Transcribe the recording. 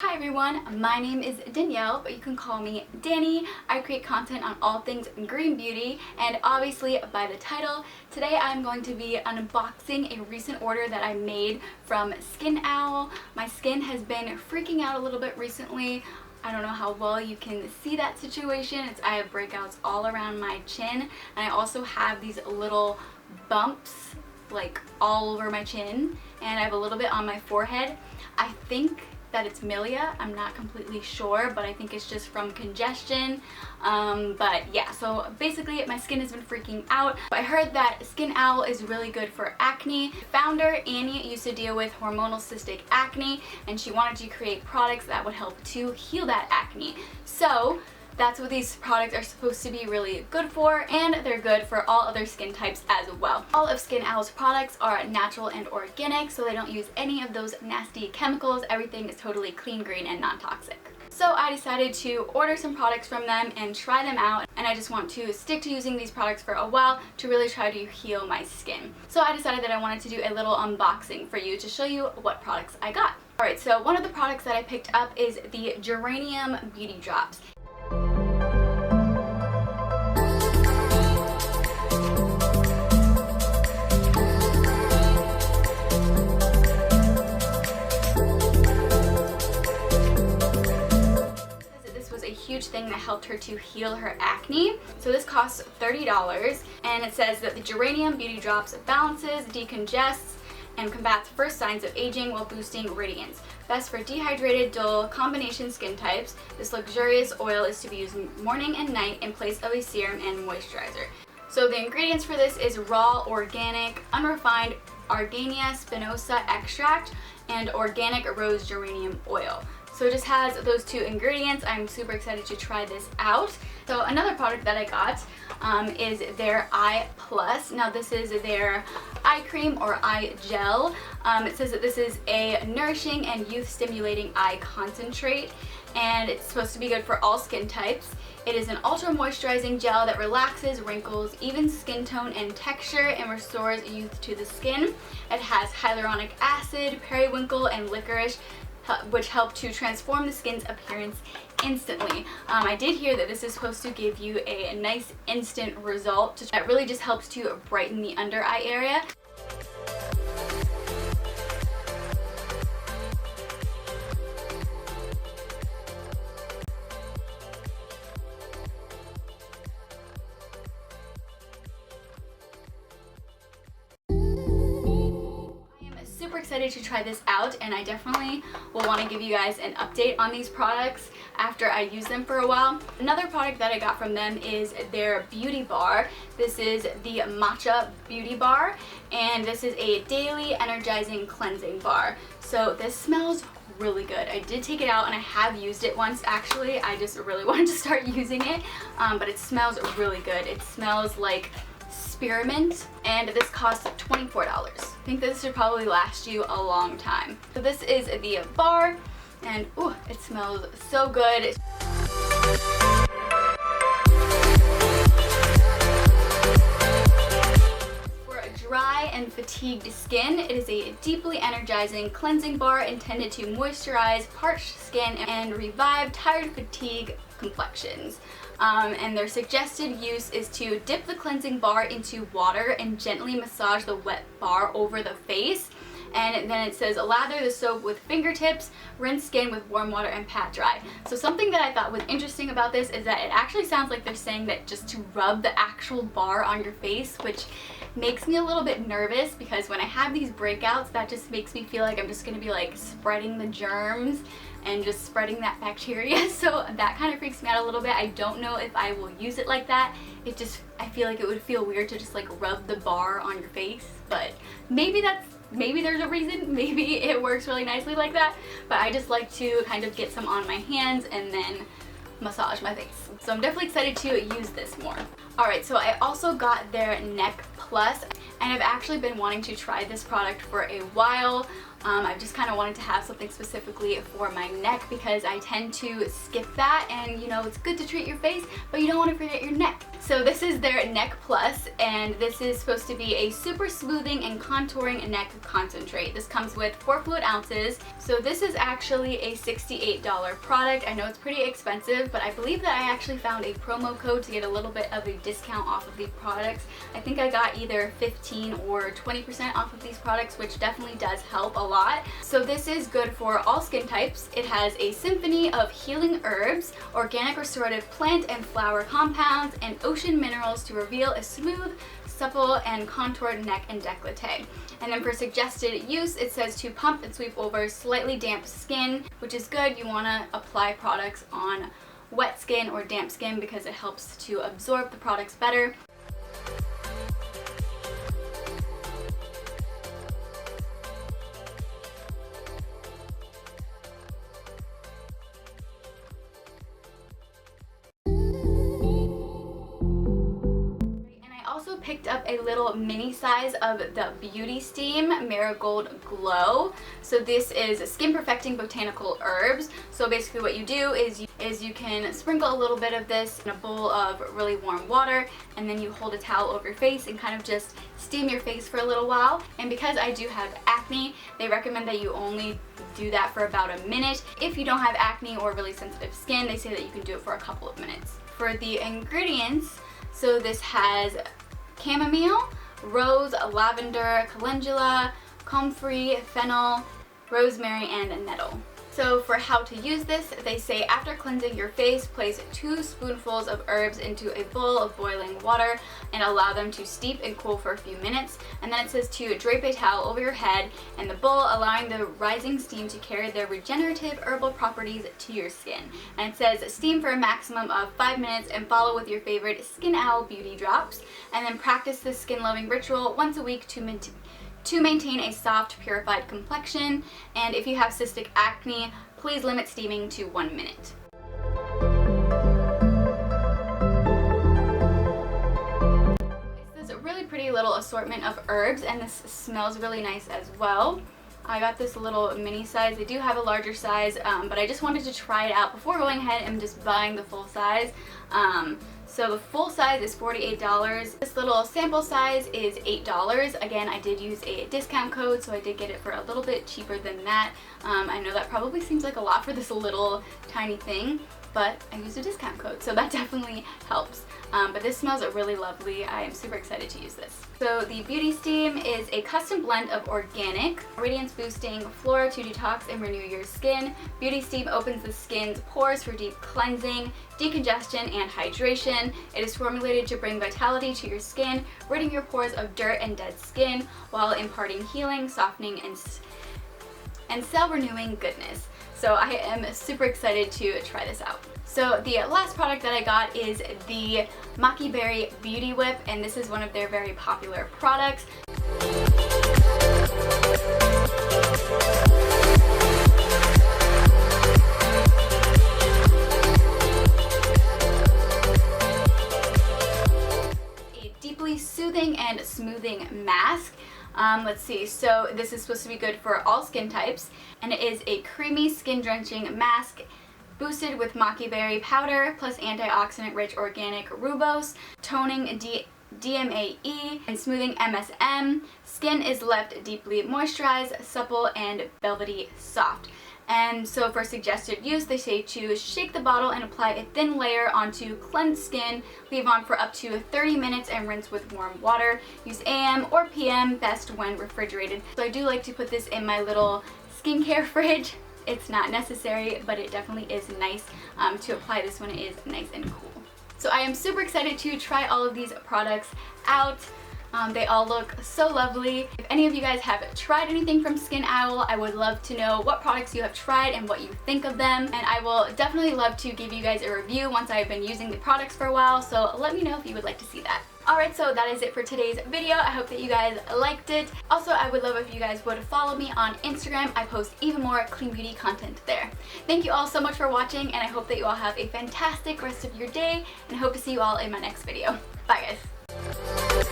Hi everyone, my name is Danielle, but you can call me Danny. I create content on all things green beauty, and obviously by the title, today I'm going to be unboxing a recent order that I made from Skin Owl. My skin has been freaking out a little bit recently. I don't know how well you can see that situation. I have breakouts all around my chin, and I also have these little bumps like all over my chin, and I have a little bit on my forehead. I think that it's milia. I'm not completely sure, but I think it's just from congestion. But yeah, so basically my skin has been freaking out. I heard that Skin Owl is really good for acne. Founder Annie used to deal with hormonal cystic acne, and she wanted to create products that would help to heal that acne. So that's what these products are supposed to be really good for, and they're good for all other skin types as well. All of Skin Owl's products are natural and organic, so they don't use any of those nasty chemicals. Everything is totally clean, green, and non-toxic. So I decided to order some products from them and try them out, and I just want to stick to using these products for a while to really try to heal my skin. So I decided that I wanted to do a little unboxing for you to show you what products I got. Alright, so one of the products that I picked up is the Geranium Beauty Drops. Huge thing that helped her to heal her acne. So this costs $30, and it says that the Geranium Beauty Drops balances, decongests, and combats first signs of aging while boosting radiance. Best for dehydrated, dull, combination skin types. This luxurious oil is to be used morning and night in place of a serum and moisturizer. So the ingredients for this is raw, organic, unrefined Argania spinosa extract and organic rose geranium oil. So it just has those two ingredients. I'm super excited to try this out. So another product that I got is their Eye Plus. Now this is their eye cream or eye gel. It says that this is a nourishing and youth stimulating eye concentrate, and it's supposed to be good for all skin types. It is an ultra moisturizing gel that relaxes wrinkles, evens skin tone and texture, and restores youth to the skin. It has hyaluronic acid, periwinkle, and licorice, which help to transform the skin's appearance instantly. I did hear that this is supposed to give you a nice instant result that really just helps to brighten the under eye area. Super excited to try this out, and I definitely will want to give you guys an update on these products after I use them for a while. Another product that I got from them is their beauty bar. This is the Matcha Beauty Bar, and this is a daily energizing cleansing bar. So this smells really good. I did take it out and I have used it once actually. I just really wanted to start using it, but it smells really good. It smells like spearmint, and this costs $24. I think this should probably last you a long time. So this is the bar, and ooh, it smells so good. For a dry and fatigued skin, it is a deeply energizing cleansing bar intended to moisturize parched skin and revive tired, fatigue complexions. And their suggested use is to dip the cleansing bar into water and gently massage the wet bar over the face. And then it says lather the soap with fingertips, rinse skin with warm water, and pat dry. So something that I thought was interesting about this is that it actually sounds like they're saying that just to rub the actual bar on your face, which makes me a little bit nervous because when I have these breakouts, that just makes me feel like I'm just gonna be like spreading the germs and just spreading that bacteria. So that kind of freaks me out a little bit. I don't know if I will use it like that. I feel like it would feel weird to just like rub the bar on your face, but maybe there's a reason. Maybe it works really nicely like that, but I just like to kind of get some on my hands and then massage my face. So I'm definitely excited to use this more. Alright, so I also got their Neck Plus. and I've actually been wanting to try this product for a while. I've just kind of wanted to have something specifically for my neck because I tend to skip that, and you know, it's good to treat your face, but you don't want to forget your neck. So this is their Neck Plus, and this is supposed to be a super smoothing and contouring neck concentrate. This comes with 4 fluid ounces. So this is actually a $68 product. I know it's pretty expensive, but I believe that I actually found a promo code to get a little bit of a discount off of these products. I think I got either 15 or 20% off of these products, which definitely does help a lot. So this is good for all skin types. It has a symphony of healing herbs, organic restorative plant and flower compounds, and ocean minerals to reveal a smooth, supple, and contoured neck and décolleté. And then for suggested use, it says to pump and sweep over slightly damp skin, which is good. You want to apply products on wet skin or damp skin because it helps to absorb the products better. Picked up a little mini size of the Beauty Steam Marigold Glow. So this is skin perfecting botanical herbs. So basically what you do is you can sprinkle a little bit of this in a bowl of really warm water, and then you hold a towel over your face and kind of just steam your face for a little while. And because I do have acne, they recommend that you only do that for about a minute. If you don't have acne or really sensitive skin, they say that you can do it for a couple of minutes. For the ingredients, so this has chamomile, rose, lavender, calendula, comfrey, fennel, rosemary, and nettle. So for how to use this, they say after cleansing your face, place 2 spoonfuls of herbs into a bowl of boiling water and allow them to steep and cool for a few minutes. And then it says to drape a towel over your head and the bowl, allowing the rising steam to carry their regenerative herbal properties to your skin. And it says steam for a maximum of 5 minutes and follow with your favorite Skin Owl beauty drops. And then practice this skin loving ritual once a week to maintain a soft, purified complexion. And if you have cystic acne, please limit steaming to 1 minute. This is a really pretty little assortment of herbs, and this smells really nice as well. I got this little mini size. They do have a larger size, but I just wanted to try it out before going ahead and just buying the full size. So the full size is $48. This little sample size is $8. Again, I did use a discount code, so I did get it for a little bit cheaper than that. I know that probably seems like a lot for this little tiny thing, but I used a discount code, so that definitely helps. But this smells really lovely. I am super excited to use this. So the Beauty Steam is a custom blend of organic, radiance boosting flora to detox and renew your skin. Beauty Steam opens the skin's pores for deep cleansing, decongestion, and hydration. It is formulated to bring vitality to your skin, ridding your pores of dirt and dead skin while imparting healing, softening, and cell renewing goodness. So I am super excited to try this out. So the last product that I got is the Maqui Berry Beauty Whip, and this is one of their very popular products. A deeply soothing and smoothing mask. Let's see, so this is supposed to be good for all skin types, and it is a creamy skin drenching mask boosted with Maqui berry powder plus antioxidant rich organic rooibos, toning DMAE, and smoothing MSM. Skin is left deeply moisturized, supple, and velvety soft. And so for suggested use, they say to shake the bottle and apply a thin layer onto cleansed skin, leave on for up to 30 minutes and rinse with warm water. Use AM or PM, best when refrigerated. So I do like to put this in my little skincare fridge. It's not necessary, but it definitely is nice to apply this when it is nice and cool. So I am super excited to try all of these products out. They all look so lovely. If any of you guys have tried anything from Skin Owl, I would love to know what products you have tried and what you think of them. And I will definitely love to give you guys a review once I've been using the products for a while, so let me know if you would like to see that. Alright, so that is it for today's video. I hope that you guys liked it. Also, I would love if you guys would follow me on Instagram. I post even more clean beauty content there. Thank you all so much for watching, and I hope that you all have a fantastic rest of your day, and I hope to see you all in my next video. Bye guys.